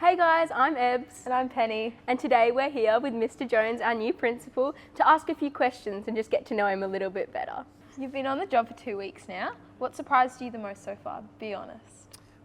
Hey guys, I'm Ebs. And I'm Penny. And today we're here with Mr. Jones, our new principal, to ask a few questions and just get to know him a little bit better. You've been on the job for 2 weeks now. What surprised you the most so far? Be honest.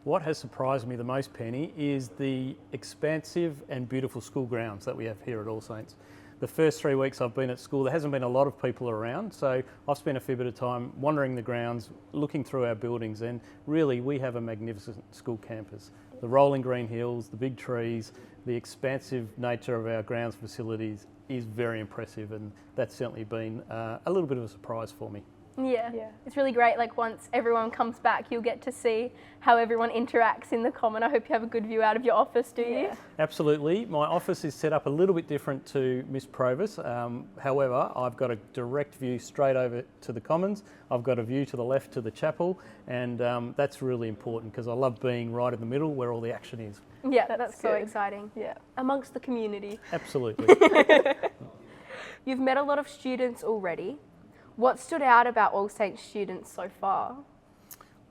What has surprised me the most, Penny, is the expansive and beautiful school grounds that we have here at All Saints. The first 3 weeks I've been at school, there hasn't been a lot of people around, so I've spent a fair bit of time wandering the grounds, looking through our buildings, and really we have a magnificent school campus. The rolling green hills, the big trees, the expansive nature of our grounds facilities is very impressive, and that's certainly been a little bit of a surprise for me. Yeah, it's really great. Like once everyone comes back, you'll get to see how everyone interacts in the common. I hope you have a good view out of your office, do you? Absolutely. My office is set up a little bit different to Miss Provis. However, I've got a direct view straight over to the Commons. I've got a view to the left to the chapel, and that's really important because I love being right in the middle where all the action is. Yeah, that's so good. exciting. Yeah. Amongst the community. Absolutely. You've met a lot of students already. What stood out about All Saints students so far?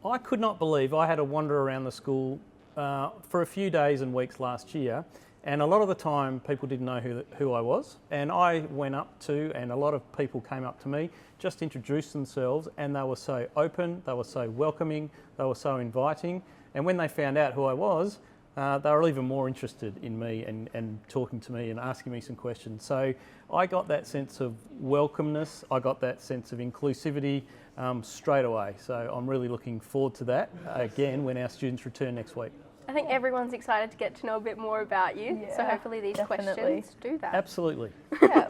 I could not believe I had to wander around the school for a few days and weeks last year, and a lot of the time people didn't know who I was, and I went up to, and a lot of people came up to me, just introduced themselves, and they were so open, they were so welcoming, they were so inviting, and when they found out who I was, they were even more interested in me and talking to me and asking me some questions. So I got that sense of welcomeness, I got that sense of inclusivity straight away. So I'm really looking forward to that again when our students return next week. I think everyone's excited to get to know a bit more about you, so hopefully these questions do that. Absolutely. Yeah.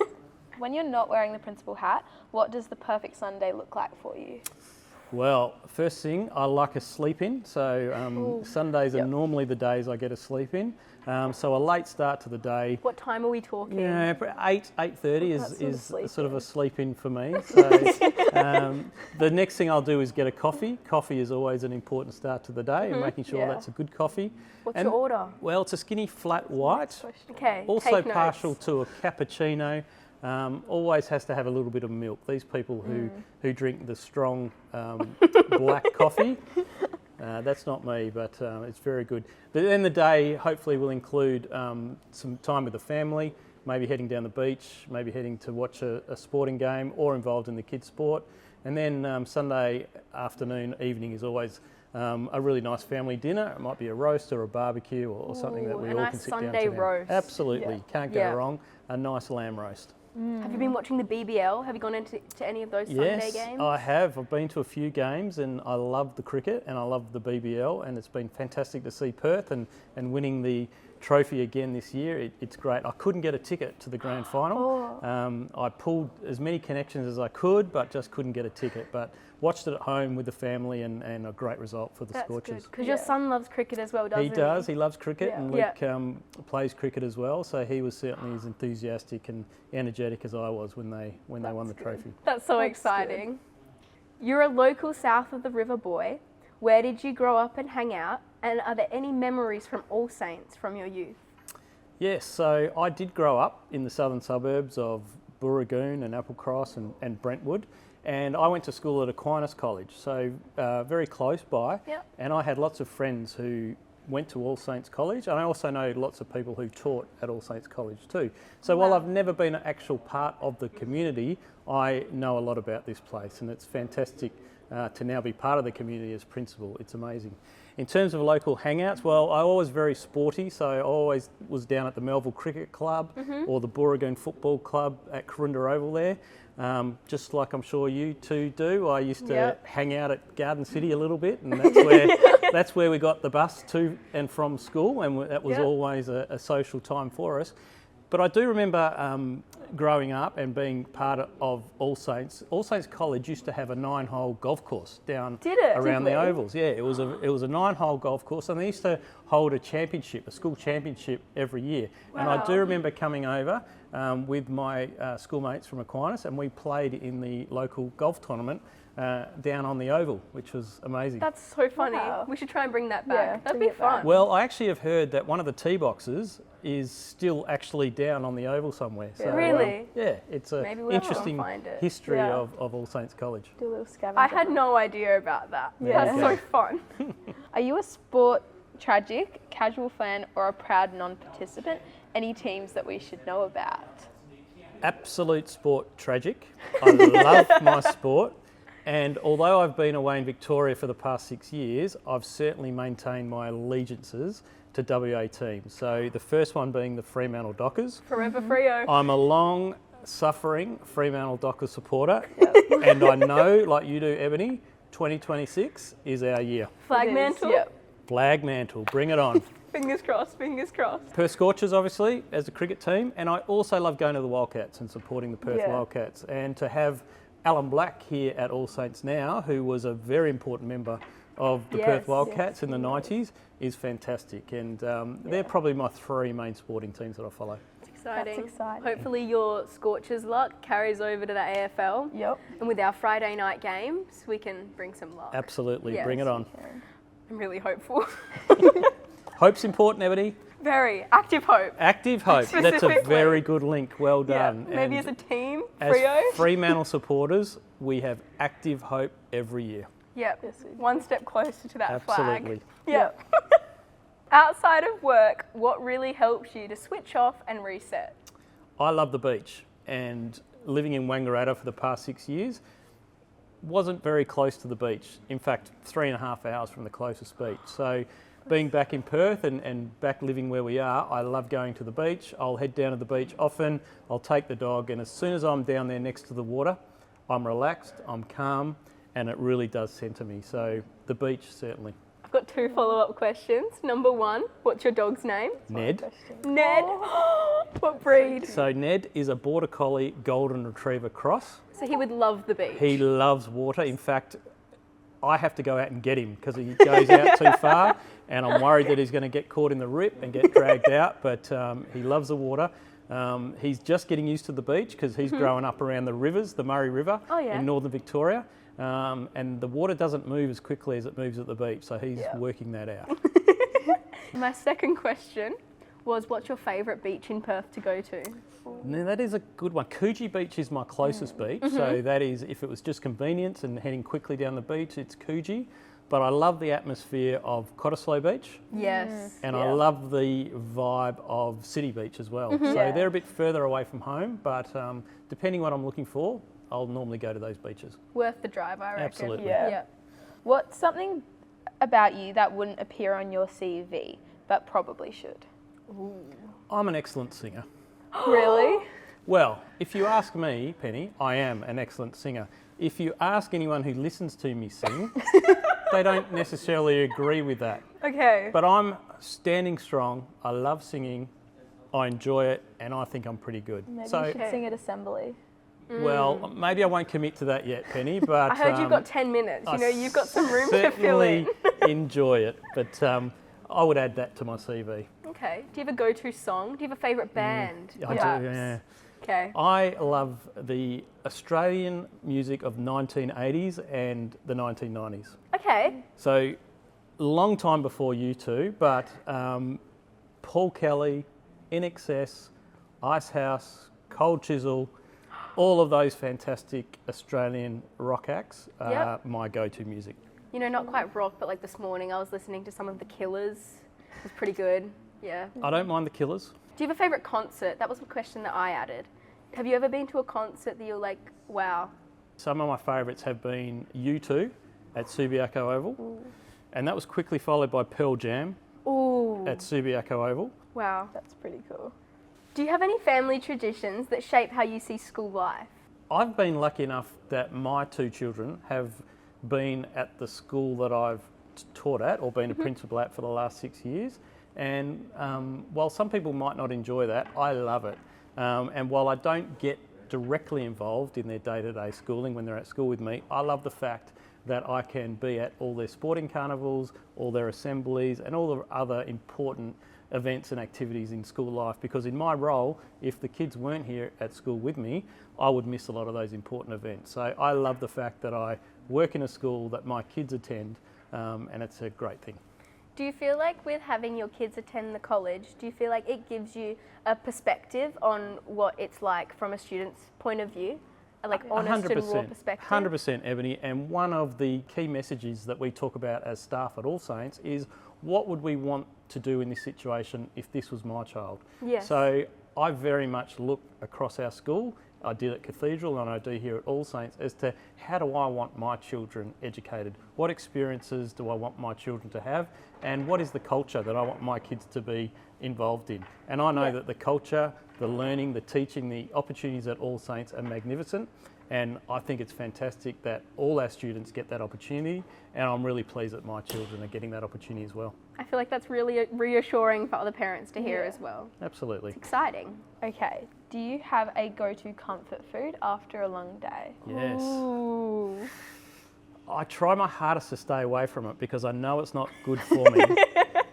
When you're not wearing the principal hat, what does the perfect Sunday look like for you? Well, first thing, I like a sleep in. So Sundays are normally the days I get a sleep in. So a late start to the day. What time are we talking? Yeah, 8:30 is sort of a sleep in for me. So the next thing I'll do is get a coffee. Coffee is always an important start to the day, and making sure that's a good coffee. What's your order? Well, it's a skinny flat white. Okay. Also take partial notes. to a cappuccino. Always has to have a little bit of milk. These people who drink the strong black coffee, that's not me, but it's very good. But then the day hopefully will include some time with the family, maybe heading down the beach, maybe heading to watch a sporting game or involved in the kids' sport. And then Sunday afternoon, evening is always a really nice family dinner. It might be a roast or a barbecue or something that we all can sit down to. A nice Sunday roast. Absolutely, can't go wrong. A nice lamb roast. Have you been watching the BBL? Have you gone into any of those Sunday games? Yes, I have. I've been to a few games and I love the cricket and I love the BBL, and it's been fantastic to see Perth and winning the trophy again this year. It's great. I couldn't get a ticket to the grand final. I pulled as many connections as I could, but just couldn't get a ticket. But watched it at home with the family and a great result for the Scorchers. Because your son loves cricket as well, doesn't he? He does. He loves cricket, and Luke plays cricket as well. So he was certainly as enthusiastic and energetic as I was when they won the trophy. That's so exciting. You're a local south of the river boy. Where did you grow up and hang out? And are there any memories from All Saints from your youth? Yes, so I did grow up in the southern suburbs of Burragoon and Applecross and Brentwood. And I went to school at Aquinas College, so very close by. Yep. And I had lots of friends who went to All Saints College, and I also know lots of people who taught at All Saints College too. So while I've never been an actual part of the community, I know a lot about this place, and it's fantastic to now be part of the community as principal. It's amazing. In terms of local hangouts, well, I was very sporty, so I always was down at the Melville Cricket Club or the Burragoon Football Club at Corunda Oval there. Just like I'm sure you two do, I used to hang out at Garden City a little bit, and that's where we got the bus to and from school, and that was always a social time for us. But I do remember growing up and being part of All Saints. All Saints College used to have a 9-hole golf course down around the ovals. Yeah, it was a 9-hole golf course, and they used to hold a championship, a school championship every year. Wow. And I do remember coming over with my schoolmates from Aquinas, and we played in the local golf tournament down on the oval, which was amazing. That's so funny. Wow. We should try and bring that back. That'd be fun. Well, I actually have heard that one of the tee boxes is still actually down on the oval somewhere. So, really? Yeah, it's an interesting history of All Saints College. Do a little scavenger. I had no idea about that. Yeah. That's so fun. Are you a sport tragic, casual fan, or a proud non-participant? Any teams that we should know about? Absolute sport tragic. I love my sport. And although I've been away in Victoria for the past 6 years, I've certainly maintained my allegiances to WA teams. So the first one being the Fremantle Dockers. Forever Freo. I'm a long-suffering Fremantle Dockers supporter, and I know, like you do, Ebony, 2026 is our year. Flag It is, mantle. Yep. Flag mantle, bring it on. Fingers crossed, fingers crossed. Perth Scorchers, obviously, as a cricket team, and I also love going to the Wildcats and supporting the Perth Yeah. Wildcats. And to have Alan Black here at All Saints now, who was a very important member of the Yes, Perth Wildcats in the 90s, is fantastic. And they're probably my three main sporting teams that I follow. Exciting. That's exciting. Hopefully your Scorchers luck carries over to the AFL. Yep. And with our Friday night games, we can bring some luck. Absolutely, Yes. bring it on. I'm really hopeful. Hope's important, Ebony. Very active hope. Active hope. That's a Specifically. very good link. Well done. Yeah, maybe And as a team, as Freo. Fremantle supporters, we have active hope every year. Yep. Yes, we do. One step closer to that Absolutely. flag. Yep. Outside of work, what really helps you to switch off and reset? I love the beach, and living in Wangaratta for the past 6 years, wasn't very close to the beach. In fact, 3.5 hours from the closest beach. So being back in Perth and back living where we are, I love going to the beach. I'll head down to the beach often. I'll take the dog, and as soon as I'm down there next to the water, I'm relaxed, I'm calm, and it really does centre me. So the beach, certainly. I've got 2 follow-up questions. Number 1, what's your dog's name? Ned. Ned. What breed? So Ned is a Border Collie Golden Retriever cross. So he would love the beach. He loves water. In fact, I have to go out and get him because he goes out too far, and I'm worried that he's going to get caught in the rip and get dragged out, but he loves the water. He's just getting used to the beach because he's growing up around the rivers, the Murray River in northern Victoria, and the water doesn't move as quickly as it moves at the beach, so he's working that out. My second question was, what's your favourite beach in Perth to go to? Now, that is a good one. Coogee Beach is my closest beach, so that is, if it was just convenience and heading quickly down the beach, it's Coogee. But I love the atmosphere of Cottesloe Beach, Yes. and I love the vibe of City Beach as well. So they're a bit further away from home, but depending what I'm looking for, I'll normally go to those beaches. Worth the drive, I reckon. Absolutely. Yeah. What's something about you that wouldn't appear on your CV but probably should? I'm an excellent singer. Really? Well, if you ask me, Penny, I am an excellent singer. If you ask anyone who listens to me sing, they don't necessarily agree with that. Okay. But I'm standing strong. I love singing. I enjoy it, and I think I'm pretty good. Maybe So, you should sing at assembly. well, maybe I won't commit to that yet, Penny. But I heard you've got 10 minutes. You know, you've got some room to fill certainly in. enjoy it, but I would add that to my CV. Okay. Do you have a go-to song? Do you have a favourite band? I perhaps? do, yeah. Okay. I love the Australian music of 1980s and the 1990s. Okay. So, long time before you two, but Paul Kelly, INXS, Icehouse, Cold Chisel, all of those fantastic Australian rock acts are Yep. my go-to music. You know, not quite rock, but like this morning I was listening to some of the Killers. It was pretty good. Yeah. I don't mind the Killers. Do you have a favourite concert? That was a question that I added. Have you ever been to a concert that you're like, wow? Some of my favourites have been U2 at Subiaco Oval, and that was quickly followed by Pearl Jam Ooh. at Subiaco Oval. Wow. That's pretty cool. Do you have any family traditions that shape how you see school life? I've been lucky enough that my 2 children have been at the school that I've taught at or been a principal at for the last 6 years. And while some people might not enjoy that, I love it. And while I don't get directly involved in their day-to-day schooling when they're at school with me, I love the fact that I can be at all their sporting carnivals, all their assemblies, and all the other important events and activities in school life, because in my role, if the kids weren't here at school with me, I would miss a lot of those important events. So I love the fact that I work in a school that my kids attend, and it's a great thing. Do you feel like with having your kids attend the college, do you feel like it gives you a perspective on what it's like from a student's point of view? like honest and raw perspective. 100%, Ebony. And one of the key messages that we talk about as staff at All Saints is what would we want to do in this situation if this was my child? Yes. So I very much look across our school. I did at Cathedral and I do here at All Saints as to how do I want my children educated? What experiences do I want my children to have? And what is the culture that I want my kids to be involved in? And I know that the culture, the learning, the teaching, the opportunities at All Saints are magnificent. And I think it's fantastic that all our students get that opportunity. And I'm really pleased that my children are getting that opportunity as well. I feel like that's really reassuring for other parents to hear as well. Absolutely. It's exciting. Okay, do you have a go-to comfort food after a long day? Yes. Ooh. I try my hardest to stay away from it because I know it's not good for me,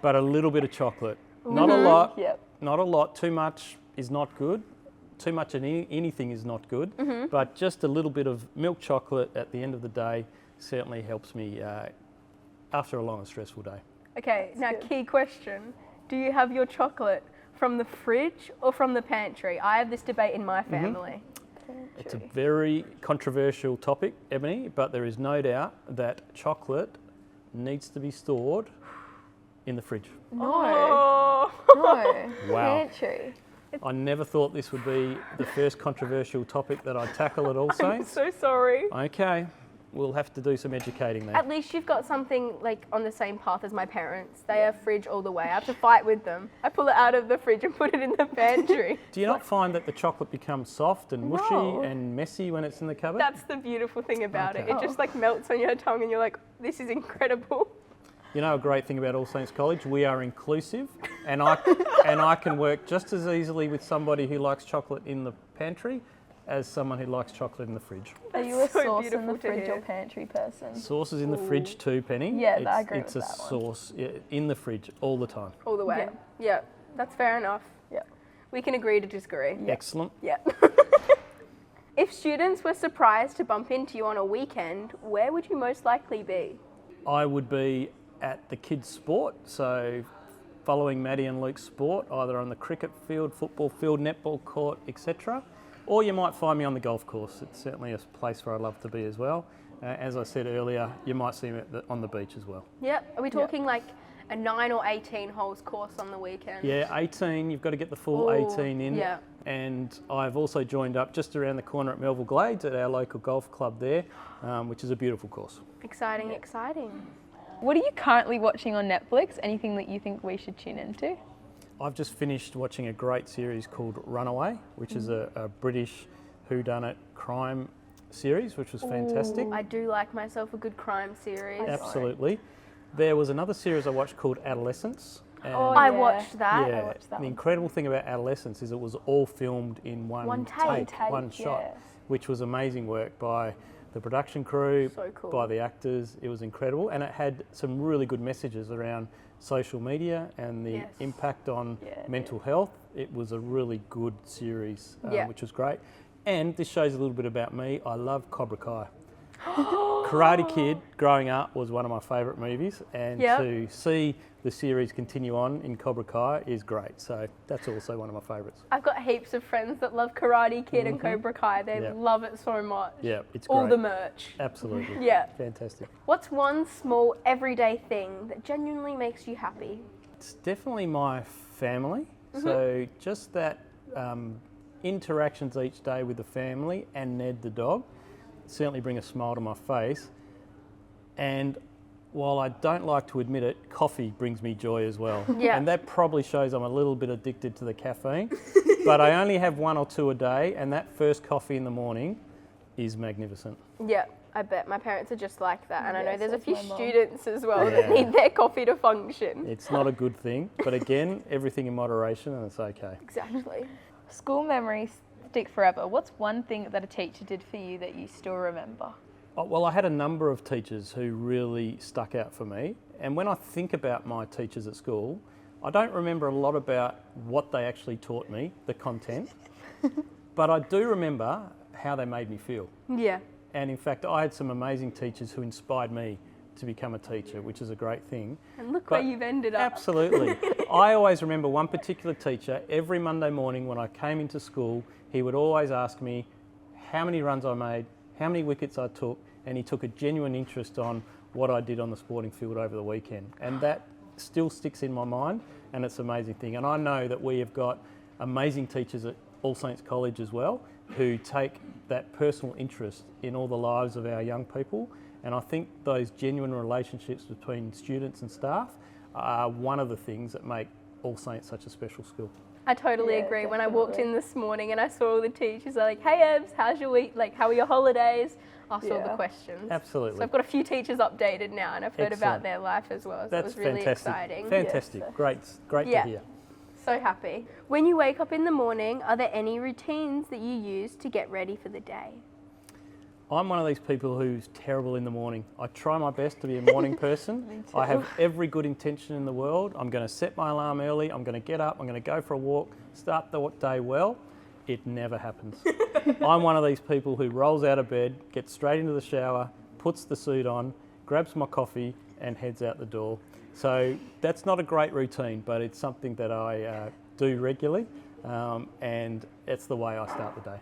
but a little bit of chocolate. Not a lot, not a lot. Too much is not good. Too much of anything is not good, but just a little bit of milk chocolate at the end of the day certainly helps me after a long and stressful day. Okay, now key question. Do you have your chocolate from the fridge or from the pantry? I have this debate in my family. It's a very controversial topic, Ebony, but there is no doubt that chocolate needs to be stored in the fridge. Oh. No. Wow. Pantry. I never thought this would be the first controversial topic that I'd tackle at All I'm Saints. so sorry. Okay, we'll have to do some educating there. At least you've got something like on the same path as my parents. They have fridge all the way. I have to fight with them. I pull it out of the fridge and put it in the pantry. Do you not find that the chocolate becomes soft and mushy No. and messy when it's in the cupboard? That's the beautiful thing about it. Okay. It just like melts on your tongue and you're like, this is incredible. You know a great thing about All Saints College? We are inclusive, and I can work just as easily with somebody who likes chocolate in the pantry as someone who likes chocolate in the fridge. Are you a so sauce in the beautiful to fridge hear. or pantry person? Sauce is in the fridge too, Penny. Yeah, I agree It's with a that one. sauce in the fridge all the time. All the way. Yeah, that's fair enough. Yeah. We can agree to disagree. Excellent. Yeah. If students were surprised to bump into you on a weekend, where would you most likely be? I would be at the kids' sport, so following Maddie and Luke's sport, either on the cricket field, football field, netball court, etc. Or you might find me on the golf course. It's certainly a place where I love to be as well. As I said earlier, you might see me on the beach as well. Yep. Are we talking like a 9 or 18 holes course on the weekend? Yeah, 18. You've got to get the full 18 in. Yeah. And I've also joined up just around the corner at Melville Glades at our local golf club there, which is a beautiful course. Exciting, exciting. What are you currently watching on Netflix? Anything that you think we should tune into? I've just finished watching a great series called Runaway, which is a British whodunit crime series, which was fantastic. I do like myself a good crime series. Absolutely. There was another series I watched called Adolescence. And I watched that. yeah, I watched that the one. incredible thing about Adolescence is it was all filmed in one take, one shot, yeah. which was amazing work by the production crew, So cool. by the actors. It was incredible, and it had some really good messages around social media and the impact on mental health. It was a really good series, which was great. And this shows a little bit about me. I love Cobra Kai. Karate Kid growing up was one of my favourite movies, and to see the series continue on in Cobra Kai is great. So that's also one of my favourites. I've got heaps of friends that love Karate Kid and Cobra Kai. They love it so much. Yeah, it's great. All the merch. Absolutely. Yeah. Fantastic. What's one small everyday thing that genuinely makes you happy? It's definitely my family. So just that interactions each day with the family and Ned the dog certainly bring a smile to my face. And while I don't like to admit it, coffee brings me joy as well. Yeah. And that probably shows I'm a little bit addicted to the caffeine. But I only have 1 or 2 a day, and that first coffee in the morning is magnificent. Yeah, I bet. My parents are just like that. And I know Yes, there's a that's few my mum. students as well that Yeah. need their coffee to function. It's not a good thing, but again, everything in moderation, and it's okay. Exactly. School memories stick forever. What's one thing that a teacher did for you that you still remember? Oh, well, I had a number of teachers who really stuck out for me. And when I think about my teachers at school, I don't remember a lot about what they actually taught me, the content, but I do remember how they made me feel. Yeah. And in fact, I had some amazing teachers who inspired me to become a teacher, which is a great thing. And look But where you've ended up. Absolutely. I always remember one particular teacher, every Monday morning when I came into school, he would always ask me, how many runs I made, how many wickets I took, and he took a genuine interest on what I did on the sporting field over the weekend. And that still sticks in my mind, and it's an amazing thing. And I know that we have got amazing teachers at All Saints College as well, who take that personal interest in all the lives of our young people. And I think those genuine relationships between students and staff are one of the things that make All Saints such a special school. I totally agree. When I walked in this morning and I saw all the teachers, they're like, "Hey Ebs, how's your week? Like, how are your holidays?" Asked all the questions. Absolutely. So I've got a few teachers updated now, and I've heard about Excellent. their life as well. So That's it was really fantastic. exciting. Fantastic. Yes. Great Yeah. to hear. So happy. When you wake up in the morning, are there any routines that you use to get ready for the day? I'm one of these people who's terrible in the morning. I try my best to be a morning person. I have every good intention in the world. I'm going to set my alarm early. I'm going to get up. I'm going to go for a walk, start the day well. It never happens. I'm one of these people who rolls out of bed, gets straight into the shower, puts the suit on, grabs my coffee and heads out the door. So that's not a great routine, but it's something that I do regularly, and it's the way I start the day.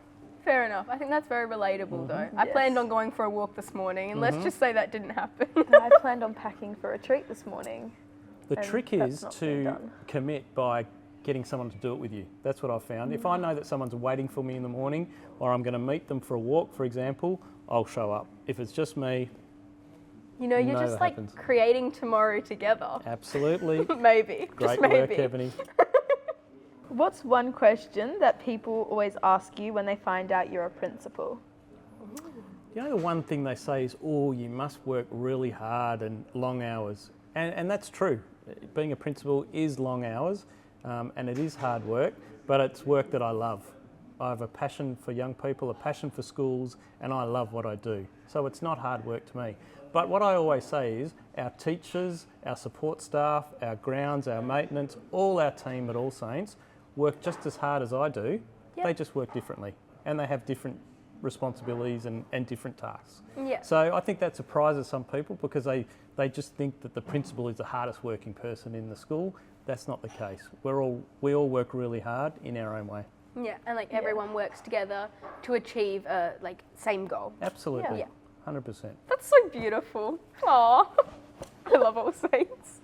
Fair enough. I think that's very relatable though. I planned on going for a walk this morning, and let's just say that didn't happen. I planned on packing for a treat this morning. The And trick that's is not been to done. commit by getting someone to do it with you. That's what I've found. If I know that someone's waiting for me in the morning, or I'm going to meet them for a walk, for example, I'll show up. If it's just me, You know, you're No, just that like happens. creating tomorrow together. absolutely. Maybe. Great just maybe. work, Ebony. What's one question that people always ask you when they find out you're a principal? You know, the one thing they say is, oh, you must work really hard and long hours. And that's true. Being a principal is long hours, and it is hard work, but it's work that I love. I have a passion for young people, a passion for schools, and I love what I do. So it's not hard work to me. But what I always say is our teachers, our support staff, our grounds, our maintenance, all our team at All Saints work just as hard as I do. Yep. They just work differently, and they have different responsibilities and different tasks. Yeah. So I think that surprises some people because they just think that the principal is the hardest working person in the school. That's not the case. We all work really hard in our own way. Yeah, and like everyone works together to achieve a like same goal. Absolutely. Yeah. 100%. That's so beautiful. Aww. I love All Saints.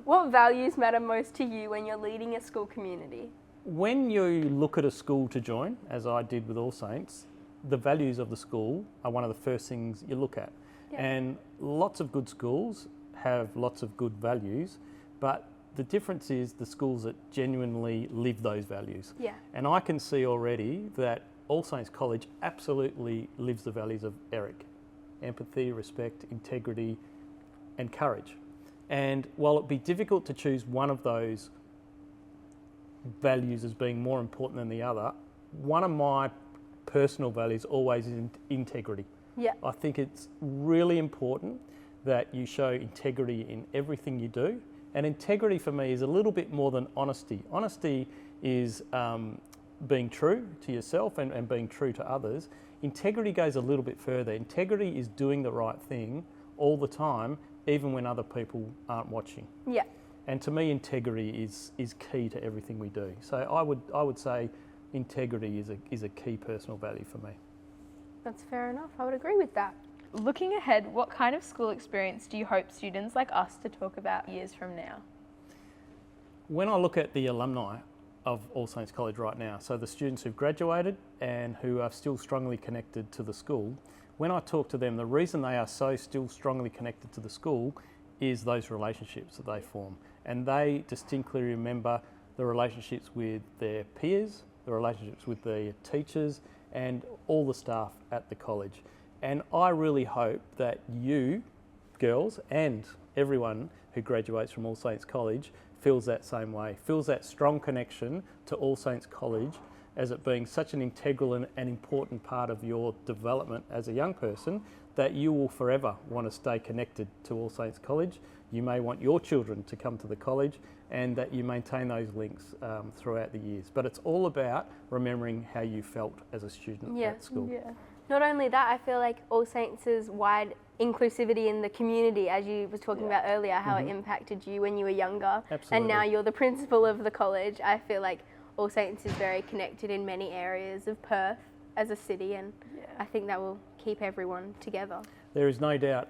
What values matter most to you when you're leading a school community? When you look at a school to join, as I did with All Saints, the values of the school are one of the first things you look at. Yeah. And lots of good schools have lots of good values, but the difference is the schools that genuinely live those values. Yeah. And I can see already that All Saints College absolutely lives the values of ERIC: empathy, respect, integrity, and courage. And while it'd be difficult to choose one of those values as being more important than the other, one of my personal values always is integrity. Yeah. I think it's really important that you show integrity in everything you do. And integrity for me is a little bit more than honesty. Honesty is being true to yourself and being true to others. Integrity goes a little bit further. Integrity is doing the right thing all the time, even when other people aren't watching. Yeah. And to me, integrity is key to everything we do. So I would say integrity is a key personal value for me. That's fair enough. I would agree with that. Looking ahead, what kind of school experience do you hope students like us to talk about years from now? When I look at the alumni of All Saints College right now, so the students who've graduated and who are still strongly connected to the school, when I talk to them, the reason they are so still strongly connected to the school is those relationships that they form. And they distinctly remember the relationships with their peers, the relationships with their teachers, and all the staff at the college. And I really hope that you, girls, and everyone who graduates from All Saints College feels that same way, feels that strong connection to All Saints College as it being such an integral and important part of your development as a young person that you will forever want to stay connected to All Saints College. You may want your children to come to the college and that you maintain those links throughout the years. But it's all about remembering how you felt as a student at school. Yeah. Not only that, I feel like All Saints' wide inclusivity in the community, as you was talking about earlier, how it impacted you when you were younger. Absolutely. And now you're the principal of the college. I feel like All Saints is very connected in many areas of Perth. as a city, and I think that will keep everyone together. There is no doubt,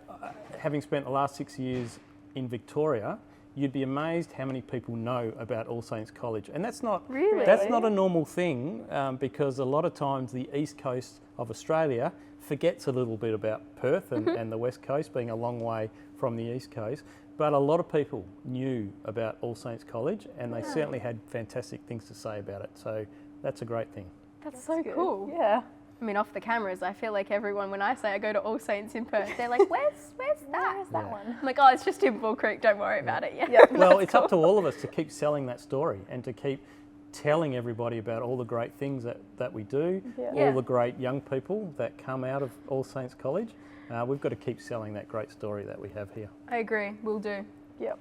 having spent the last 6 years in Victoria, you'd be amazed how many people know about All Saints College. And that's not, that's not a normal thing, because a lot of times the east coast of Australia forgets a little bit about Perth and the west coast, being a long way from the east coast. But a lot of people knew about All Saints College, and they certainly had fantastic things to say about it. So that's a great thing. That's so cool. Yeah. I mean, off the cameras, I feel like everyone, when I say I go to All Saints in Perth, they're like, where's that? Where's that one? I'm like, oh, it's just in Bull Creek, don't worry about it. Yeah. Well, it's up to all of us to keep selling that story and to keep telling everybody about all the great things that we do, all the great young people that come out of All Saints College. We've got to keep selling that great story that we have here. I agree, we'll do. Yep.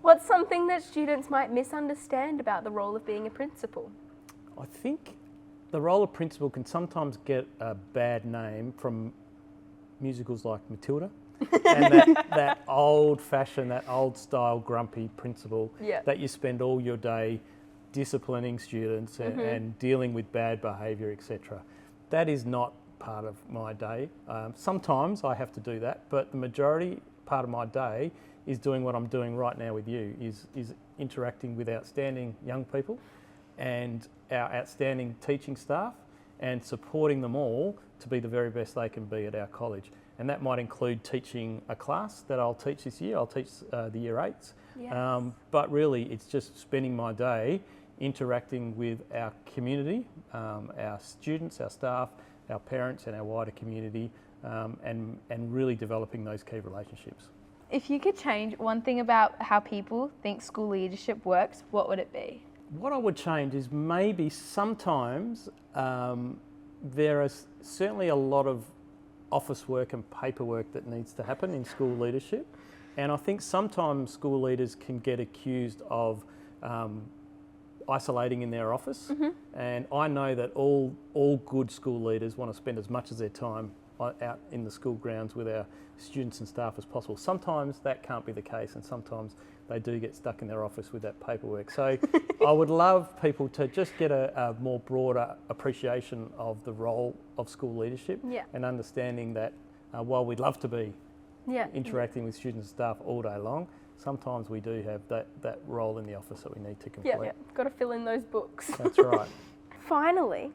What's something that students might misunderstand about the role of being a principal? I think the role of principal can sometimes get a bad name from musicals like Matilda and that old-fashioned, that old-style grumpy principal that you spend all your day disciplining students and dealing with bad behaviour, etc. That is not part of my day. Sometimes I have to do that, but the majority part of my day is doing what I'm doing right now with you, is interacting with outstanding young people and our outstanding teaching staff and supporting them all to be the very best they can be at our college. And that might include teaching a class that I'll teach this year. I'll teach the Year 8s. Yes. But really it's just spending my day interacting with our community, our students, our staff, our parents and our wider community, and really developing those key relationships. If you could change one thing about how people think school leadership works, what would it be? What I would change is maybe sometimes there is certainly a lot of office work and paperwork that needs to happen in school leadership. And I think sometimes school leaders can get accused of isolating in their office. And I know that all good school leaders want to spend as much of their time out in the school grounds with our students and staff as possible. Sometimes that can't be the case, and sometimes they do get stuck in their office with that paperwork. So I would love people to just get a more broader appreciation of the role of school leadership and understanding that while we'd love to be interacting with students and staff all day long, sometimes we do have that role in the office that we need to complete. Got to fill in those books. That's right. Finally,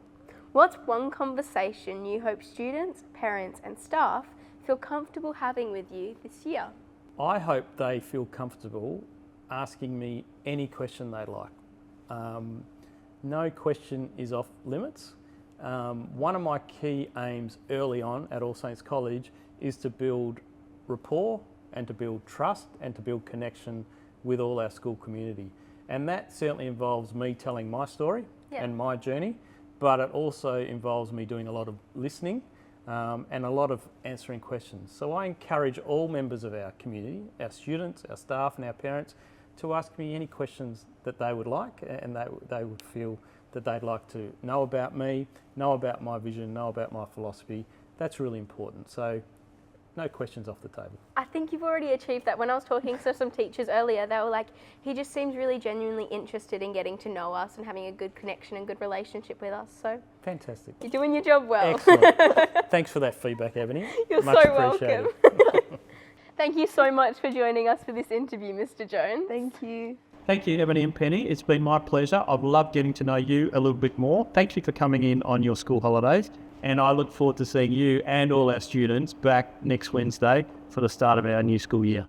what's one conversation you hope students, parents and staff feel comfortable having with you this year? I hope they feel comfortable asking me any question they like. No question is off limits. One of my key aims early on at All Saints College is to build rapport and to build trust and to build connection with all our school community. And that certainly involves me telling my story and my journey, but it also involves me doing a lot of listening and a lot of answering questions. So I encourage all members of our community, our students, our staff and our parents, to ask me any questions that they would like and they would feel that they'd like to know about me, know about my vision, know about my philosophy. That's really important. So no questions off the table. I think you've already achieved that. When I was talking to some teachers earlier, they were like, he just seems really genuinely interested in getting to know us and having a good connection and good relationship with us. So fantastic. You're doing your job well. Excellent. Thanks for that feedback, Ebony. You're much so appreciated. welcome. Thank you so much for joining us for this interview, Mr. Jones. Thank you. Thank you, Ebony and Penny. It's been my pleasure. I've loved getting to know you a little bit more. Thank you for coming in on your school holidays. And I look forward to seeing you and all our students back next Wednesday for the start of our new school year.